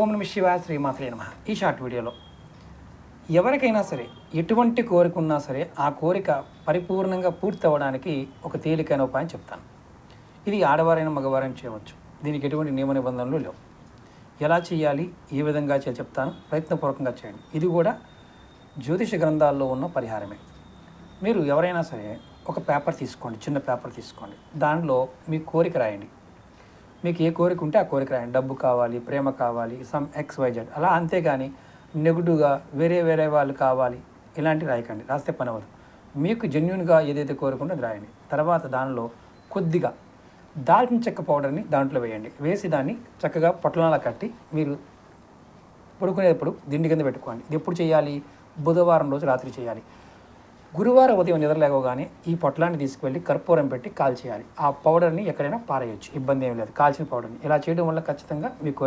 ఓం నమః శివాయ శ్రీమాత్రే నమః. ఈ షార్ట్ వీడియోలో ఎవరికైనా సరే ఎటువంటి కోరిక ఉన్నా సరే ఆ కోరిక పరిపూర్ణంగా పూర్తి అవ్వడానికి ఒక తేలికైన ఉపాయం చెప్తాను. ఇది ఆడవారైన మగవారైనా చేయవచ్చు. దీనికి ఎటువంటి నియమ నిబంధనలు లేవు. ఎలా చేయాలి, ఏ విధంగా చేయాలి చెప్తాను. ప్రయత్నపూర్వకంగా చేయండి. ఇది కూడా జ్యోతిష గ్రంథాల్లో ఉన్న పరిహారమే. మీరు ఎవరైనా సరే ఒక పేపర్ తీసుకోండి, చిన్న పేపర్ తీసుకోండి. దానిలో మీ కోరిక రాయండి. మీకు ఏ కోరిక ఉంటే ఆ కోరిక రాయండి. డబ్బు కావాలి, ప్రేమ కావాలి, సమ్ XYZ అలా. అంతేగాని నెగిటివ్గా వేరే వాళ్ళు కావాలి ఇలాంటివి రాయకండి. రాస్తే పని అవ్వదు. మీకు జెన్యున్గా ఏదైతే కోరుకుంటే అది రాయండి. తర్వాత దానిలో కొద్దిగా దాల్చిన చెక్క పౌడర్ని దాంట్లో వేయండి. వేసి దాన్ని చక్కగా పొట్లనాలా కట్టి మీరు పడుకునేటప్పుడు దిండి కింద పెట్టుకోండి. ఇది ఎప్పుడు చేయాలి? బుధవారం రోజు రాత్రి చేయాలి. గురువారం ఉదయం నిద్రలేవగానే ఈ పొట్లాన్ని తీసుకువెళ్ళి కర్పూరం పెట్టి కాల్చేయాలి. ఆ పౌడర్ని ఎక్కడైనా పారేయచ్చు, ఇబ్బంది ఏం లేదు. కాల్చిన పౌడర్ని ఇలా చేయడం వల్ల ఖచ్చితంగా మీ కోరిక